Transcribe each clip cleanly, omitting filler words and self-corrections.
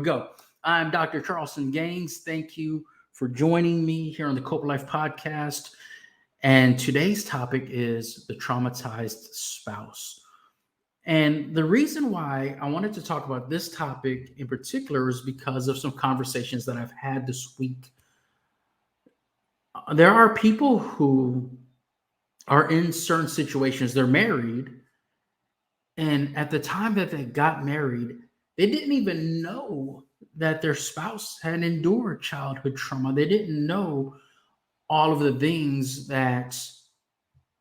Go. I'm Dr. Charleston Gaines. Thank you for joining me here on the Cope Life podcast. And today's topic is the traumatized spouse. And the reason why I wanted to talk about this topic in particular is because of some conversations that I've had this week. There are people who are in certain situations, they're married, and at the time that they got married, they didn't even know that their spouse had endured childhood trauma. They didn't know all of the things that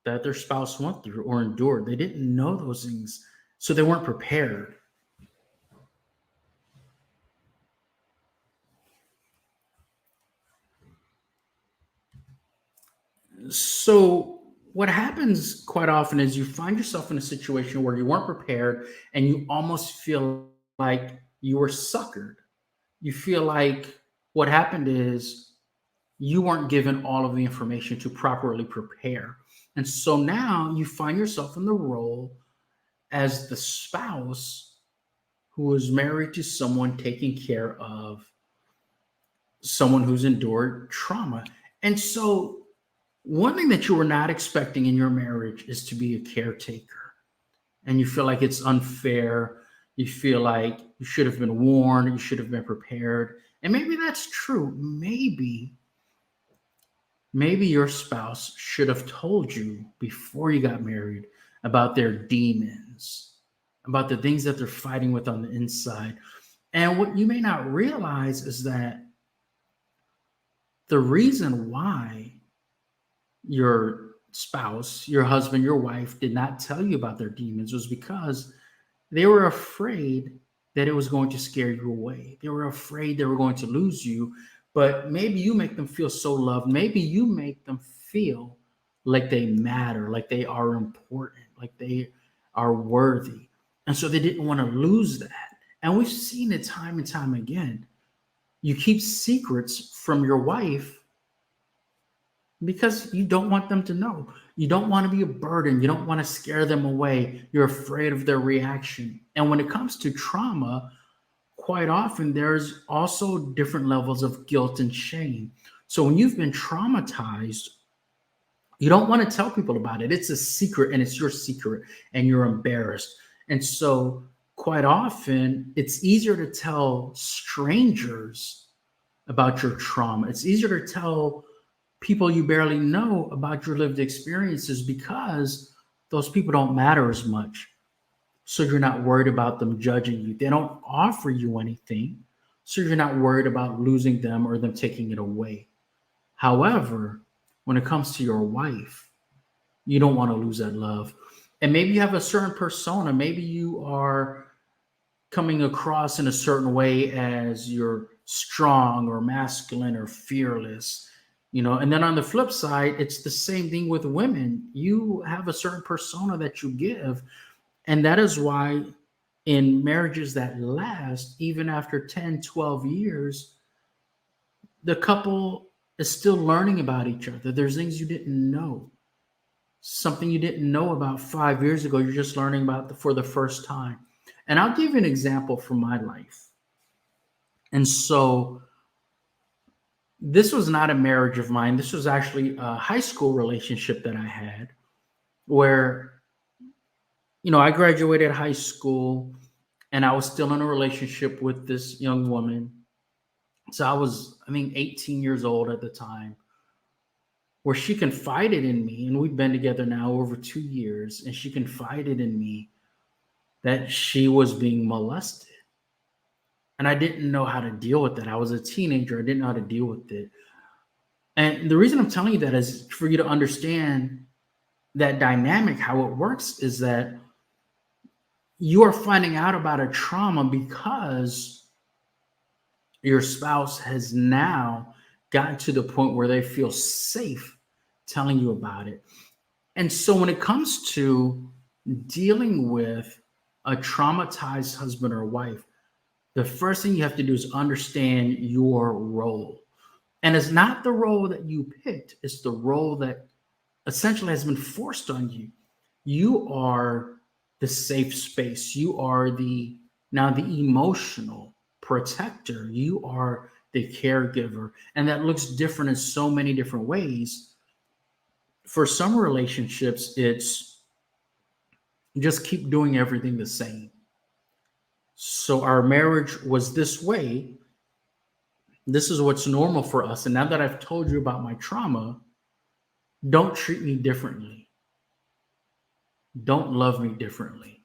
their spouse went through or endured. They didn't know those things, so they weren't prepared. So what happens quite often is you find yourself in a situation where you weren't prepared and you almost feel like you were suckered. You feel like what happened is you weren't given all of the information to properly prepare. And so now you find yourself in the role as the spouse who is married to someone taking care of someone who's endured trauma. And so, one thing that you were not expecting in your marriage is to be a caretaker. And you feel like it's unfair. You feel like you should have been warned, you should have been prepared. And maybe that's true. Maybe your spouse should have told you before you got married about their demons, about the things that they're fighting with on the inside. And what you may not realize is that the reason why your spouse, your husband, your wife did not tell you about their demons was because they were afraid that it was going to scare you away. They were afraid they were going to lose you. But maybe you make them feel so loved. Maybe you make them feel like they matter, like they are important, like they are worthy. And so they didn't want to lose that. And we've seen it time and time again. You keep secrets from your wife because you don't want them to know. You don't want to be a burden. You don't want to scare them away. You're afraid of their reaction. And when it comes to trauma, quite often there's also different levels of guilt and shame. So when you've been traumatized, you don't want to tell people about it. It's a secret and it's your secret and you're embarrassed. And so quite often it's easier to tell strangers about your trauma. It's easier to tell people you barely know about your lived experiences because those people don't matter as much. So you're not worried about them judging you. They don't offer you anything. So you're not worried about losing them or them taking it away. However, when it comes to your wife, you don't want to lose that love. And maybe you have a certain persona. Maybe you are coming across in a certain way as you're strong or masculine or fearless, and then on the flip side, it's the same thing with women. You have a certain persona that you give, and that is why in marriages that last, even after 10, 12 years, the couple is still learning about each other. There's things you didn't know. Something you didn't know about 5 years ago, you're just learning about for the first time. And I'll give you an example from my life. And so this was not a marriage of mine. This was actually a high school relationship that I had where, I graduated high school and I was still in a relationship with this young woman. So I was, 18 years old at the time, where she confided in me, and we've been together now over 2 years, and she confided in me that she was being molested. And I didn't know how to deal with that. I was a teenager. I didn't know how to deal with it. And the reason I'm telling you that is for you to understand that dynamic, how it works is that you are finding out about a trauma because your spouse has now gotten to the point where they feel safe telling you about it. And so when it comes to dealing with a traumatized husband or wife, the first thing you have to do is understand your role. And it's not the role that you picked, it's the role that essentially has been forced on you. You are the safe space. You are the emotional protector, you are the caregiver. And that looks different in so many different ways. For some relationships, it's just keep doing everything the same. So our marriage was this way. This is what's normal for us. And now that I've told you about my trauma, don't treat me differently. Don't love me differently.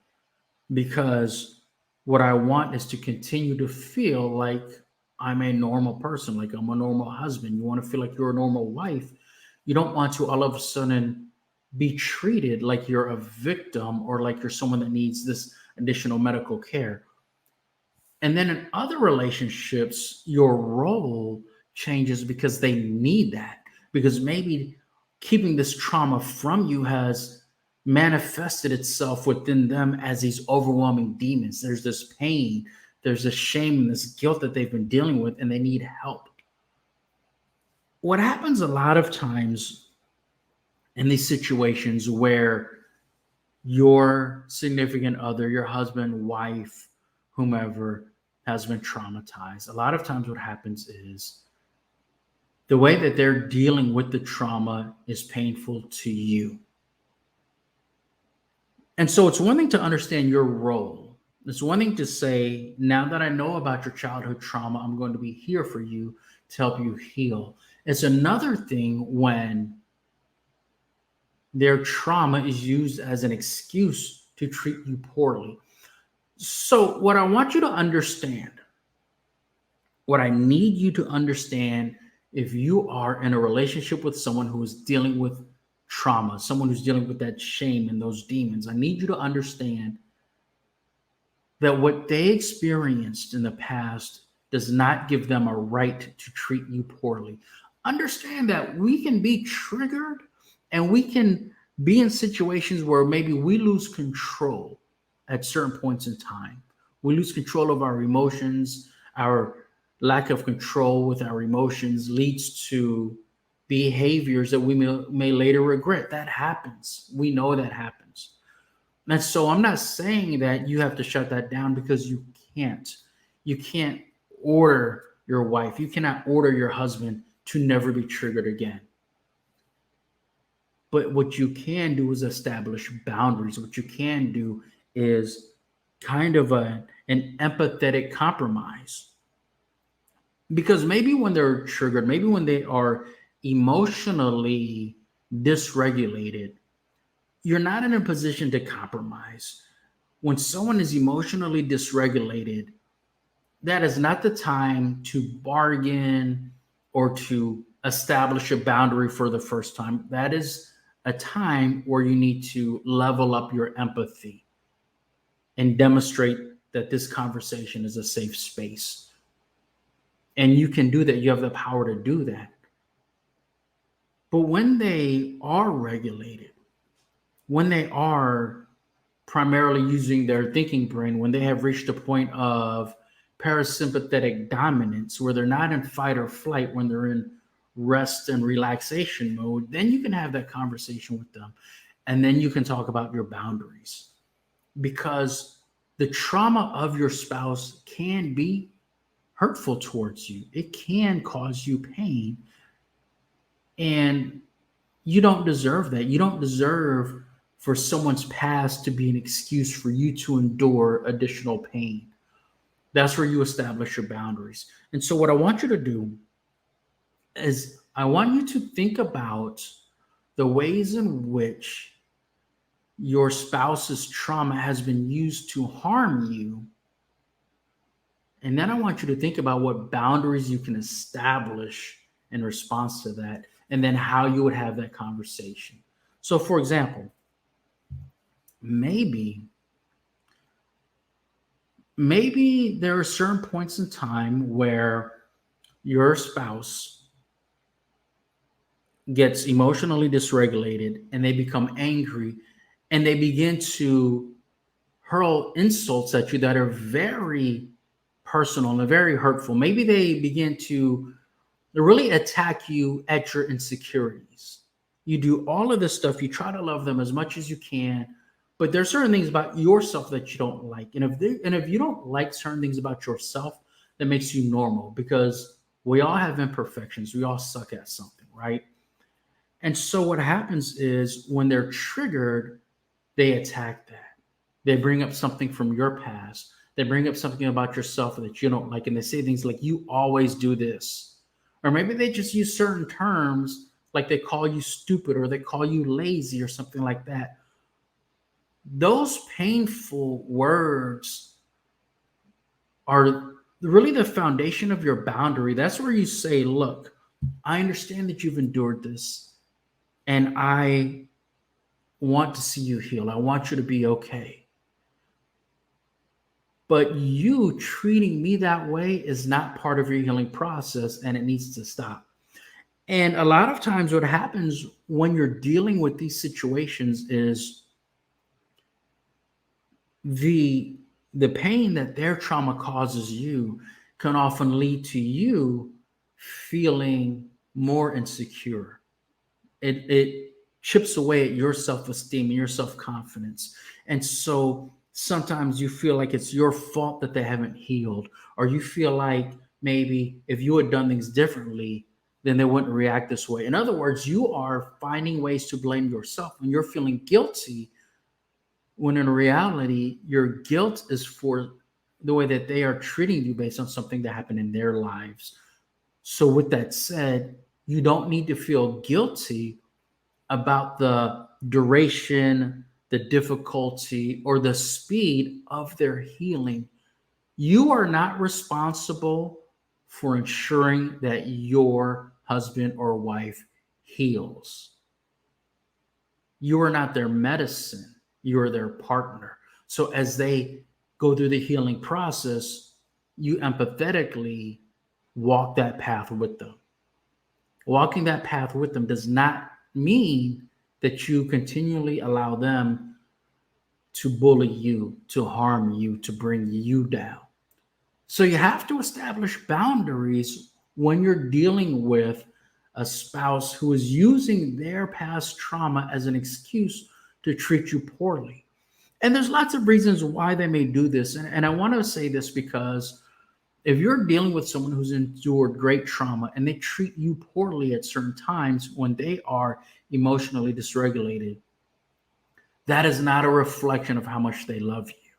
Because what I want is to continue to feel like I'm a normal person, like I'm a normal husband. You want to feel like you're a normal wife. You don't want to all of a sudden be treated like you're a victim or like you're someone that needs this additional medical care. And then in other relationships, your role changes because they need that. Because maybe keeping this trauma from you has manifested itself within them as these overwhelming demons. There's this pain, there's this shame and this guilt that they've been dealing with, and they need help. What happens a lot of times in these situations where your significant other, your husband, wife, whomever, has been traumatized, a lot of times what happens is the way that they're dealing with the trauma is painful to you. And so it's one thing to understand your role. It's one thing to say, now that I know about your childhood trauma, I'm going to be here for you to help you heal. It's another thing when their trauma is used as an excuse to treat you poorly. So, what I want you to understand, what I need you to understand, if you are in a relationship with someone who is dealing with trauma, someone who's dealing with that shame and those demons, I need you to understand that what they experienced in the past does not give them a right to treat you poorly. Understand that we can be triggered and we can be in situations where maybe we lose control at certain points in time. We lose control of our emotions. Our lack of control with our emotions leads to behaviors that we may later regret. That happens. We know that happens. And so I'm not saying that you have to shut that down because you can't. You can't order your wife, you cannot order your husband to never be triggered again. But what you can do is establish boundaries. What you can do is kind of an empathetic compromise. Because maybe when they're triggered, maybe when they are emotionally dysregulated, you're not in a position to compromise. When someone is emotionally dysregulated, that is not the time to bargain or to establish a boundary for the first time. That is a time where you need to level up your empathy and demonstrate that this conversation is a safe space. And you can do that. You have the power to do that. But when they are regulated, when they are primarily using their thinking brain, when they have reached a point of parasympathetic dominance, where they're not in fight or flight, when they're in rest and relaxation mode, then you can have that conversation with them. And then you can talk about your boundaries. Because the trauma of your spouse can be hurtful towards you. It can cause you pain. And you don't deserve that. You don't deserve for someone's past to be an excuse for you to endure additional pain. That's where you establish your boundaries. And so, what I want you to do is, I want you to think about the ways in which your spouse's trauma has been used to harm you. And then I want you to think about what boundaries you can establish in response to that, and then how you would have that conversation. So, for example, maybe there are certain points in time where your spouse gets emotionally dysregulated and they become angry and they begin to hurl insults at you that are very personal and very hurtful. Maybe they begin to really attack you at your insecurities. You do all of this stuff. You try to love them as much as you can, but there's certain things about yourself that you don't like. And if you don't like certain things about yourself, that makes you normal, because we all have imperfections. We all suck at something, right? And so what happens is when they're triggered, they attack that. They bring up something from your past. They bring up something about yourself that you don't like. And they say things like, you always do this. Or maybe they just use certain terms, like they call you stupid or they call you lazy or something like that. Those painful words are really the foundation of your boundary. That's where you say, look, I understand that you've endured this, and I want to see you heal. I want you to be okay. But you treating me that way is not part of your healing process, and it needs to stop. And a lot of times, what happens when you're dealing with these situations is the the pain that their trauma causes you can often lead to you feeling more insecure. It chips away at your self-esteem and your self-confidence. And so sometimes you feel like it's your fault that they haven't healed, or you feel like maybe if you had done things differently, then they wouldn't react this way. In other words, you are finding ways to blame yourself when you're feeling guilty, when in reality your guilt is for the way that they are treating you based on something that happened in their lives. So with that said, you don't need to feel guilty about the duration, the difficulty, or the speed of their healing. You are not responsible for ensuring that your husband or wife heals. You are not their medicine, you are their partner. So as they go through the healing process, you empathetically walk that path with them. Walking that path with them does not mean that you continually allow them to bully you, to harm you, to bring you down. So you have to establish boundaries when you're dealing with a spouse who is using their past trauma as an excuse to treat you poorly. And there's lots of reasons why they may do this. And I want to say this because if you're dealing with someone who's endured great trauma and they treat you poorly at certain times when they are emotionally dysregulated, that is not a reflection of how much they love you.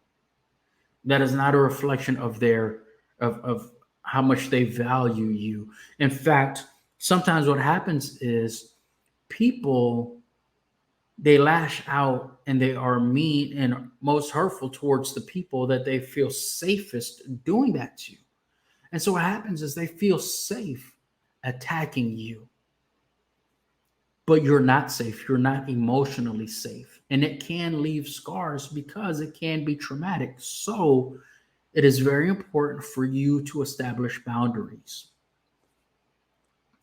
That is not a reflection of of how much they value you. In fact, sometimes what happens is people, they lash out and they are mean and most hurtful towards the people that they feel safest doing that to. And so what happens is they feel safe attacking you, but you're not safe. You're not emotionally safe. And it can leave scars because it can be traumatic. So it is very important for you to establish boundaries.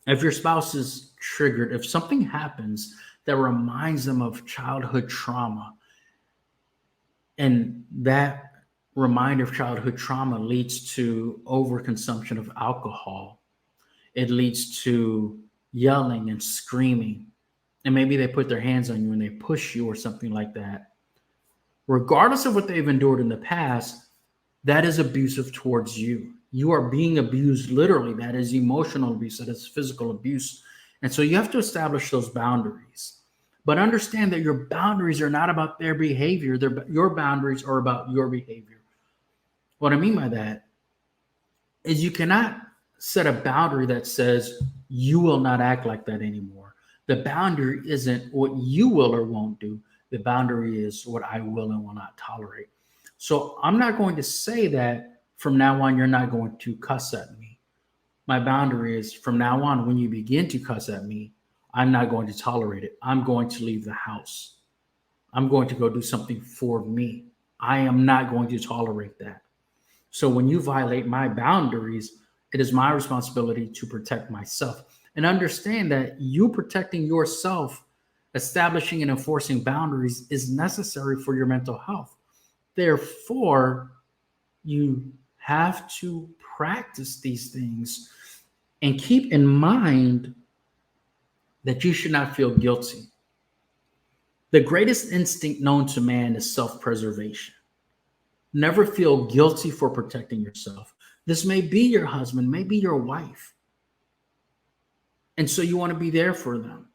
If your spouse is triggered, if something happens that reminds them of childhood trauma, and that reminder of childhood trauma leads to overconsumption of alcohol, it leads to yelling and screaming, and maybe they put their hands on you and they push you or something like that. Regardless of what they've endured in the past, that is abusive towards you. You are being abused literally. That is emotional abuse, that is physical abuse. And so you have to establish those boundaries. But understand that your boundaries are not about their behavior, your boundaries are about your behavior. What I mean by that is you cannot set a boundary that says you will not act like that anymore. The boundary isn't what you will or won't do. The boundary is what I will and will not tolerate. So I'm not going to say that from now on you're not going to cuss at me. My boundary is from now on, when you begin to cuss at me, I'm not going to tolerate it. I'm going to leave the house. I'm going to go do something for me. I am not going to tolerate that. So when you violate my boundaries, it is my responsibility to protect myself. And understand that you protecting yourself, establishing and enforcing boundaries is necessary for your mental health. Therefore, you have to practice these things and keep in mind that you should not feel guilty. The greatest instinct known to man is self preservation. Never feel guilty for protecting yourself. This may be your husband, maybe your wife. And so you want to be there for them.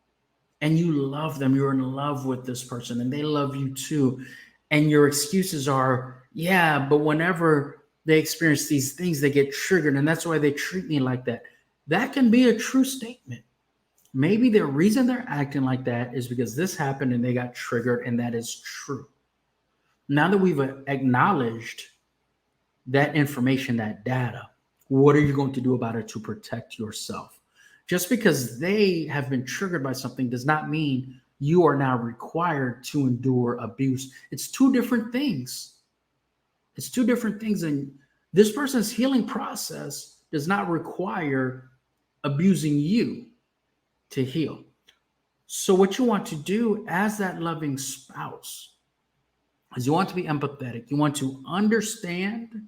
And you love them. You're in love with this person and they love you too. And your excuses are, yeah, but whenever they experience these things, they get triggered. And that's why they treat me like that. That can be a true statement. Maybe the reason they're acting like that is because this happened and they got triggered, and that is true. Now that we've acknowledged that information, that data, what are you going to do about it to protect yourself? Just because they have been triggered by something does not mean you are now required to endure abuse. It's two different things. It's two different things. And this person's healing process does not require abusing you to heal. So, what you want to do as that loving spouse is you want to be empathetic. You want to understand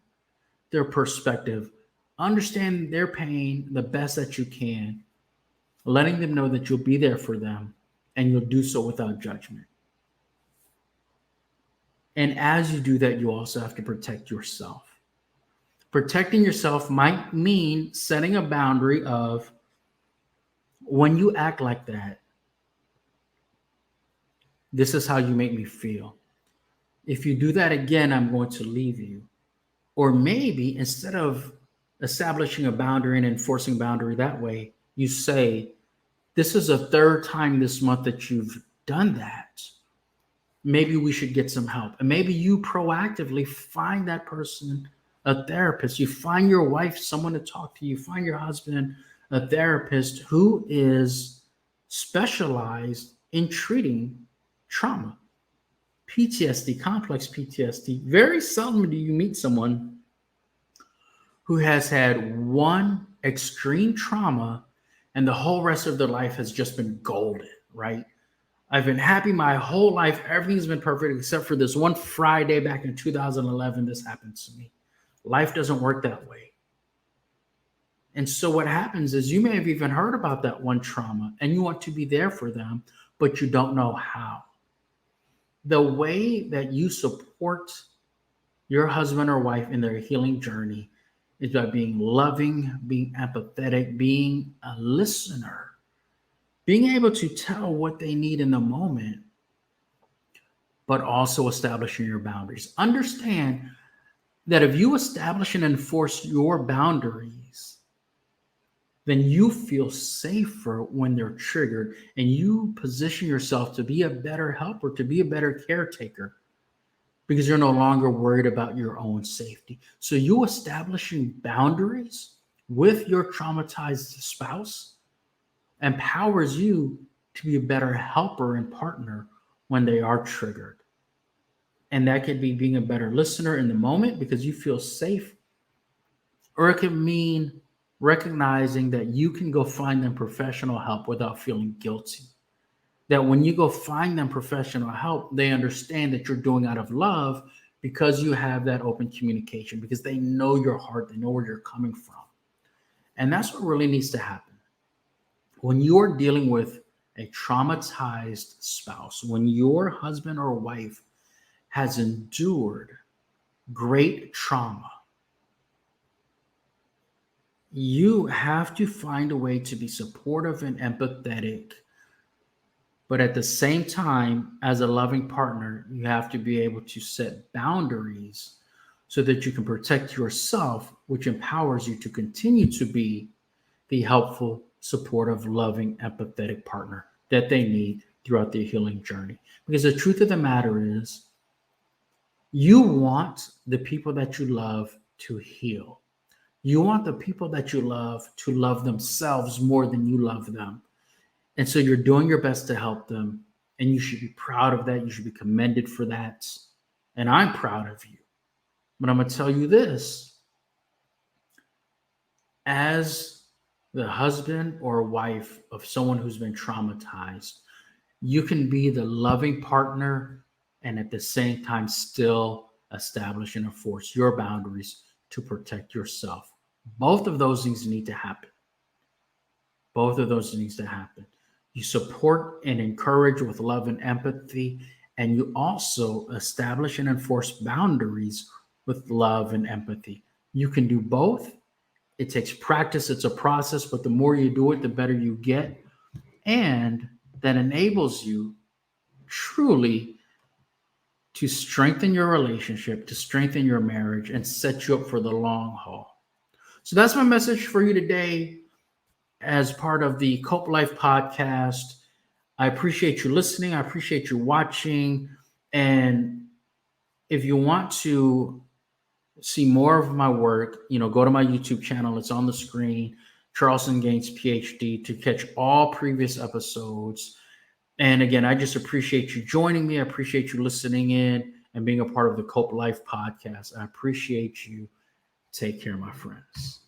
their perspective, understand their pain the best that you can, letting them know that you'll be there for them and you'll do so without judgment. And as you do that, you also have to protect yourself. Protecting yourself might mean setting a boundary of, when you act like that, this is how you make me feel. If you do that again, I'm going to leave you. Or maybe instead of establishing a boundary and enforcing a boundary that way, you say, this is a third time this month that you've done that. Maybe we should get some help. And maybe you proactively find that person a therapist. You find your wife someone to talk to. You find your husband a therapist who is specialized in treating trauma, PTSD, complex PTSD. Very seldom do you meet someone who has had one extreme trauma and the whole rest of their life has just been golden, right? I've been happy my whole life. Everything's been perfect except for this one Friday back in 2011. This happened to me. Life doesn't work that way. And so what happens is you may have even heard about that one trauma and you want to be there for them, but you don't know how. The way that you support your husband or wife in their healing journey is by being loving, being empathetic, being a listener, being able to tell what they need in the moment, but also establishing your boundaries. Understand that if you establish and enforce your boundaries, then you feel safer when they're triggered and you position yourself to be a better helper, to be a better caretaker, because you're no longer worried about your own safety. So you establishing boundaries with your traumatized spouse empowers you to be a better helper and partner when they are triggered. And that could be being a better listener in the moment because you feel safe, or it could mean recognizing that you can go find them professional help without feeling guilty. That when you go find them professional help, they understand that you're doing out of love because you have that open communication, because they know your heart, they know where you're coming from. And that's what really needs to happen. When you're dealing with a traumatized spouse, when your husband or wife has endured great trauma, you have to find a way to be supportive and empathetic. But at the same time, as a loving partner, you have to be able to set boundaries so that you can protect yourself, which empowers you to continue to be the helpful, supportive, loving, empathetic partner that they need throughout their healing journey. Because the truth of the matter is, you want the people that you love to heal. You want the people that you love to love themselves more than you love them. And so you're doing your best to help them. And you should be proud of that. You should be commended for that. And I'm proud of you. But I'm going to tell you this. As the husband or wife of someone who's been traumatized, you can be the loving partner and at the same time still establish and enforce your boundaries to protect yourself. Both of those things need to happen. Both of those needs to happen. You support and encourage with love and empathy, and you also establish and enforce boundaries with love and empathy. You can do both. It takes practice, it's a process, but the more you do it, the better you get. And that enables you truly to strengthen your relationship, to strengthen your marriage, and set you up for the long haul. So that's my message for you today as part of the Cope Life podcast. I appreciate you listening. I appreciate you watching. And if you want to see more of my work, go to my YouTube channel. It's on the screen, Charleston Gaines, Ph.D., to catch all previous episodes. And again, I just appreciate you joining me. I appreciate you listening in and being a part of the Cope Life podcast. I appreciate you. Take care, my friends.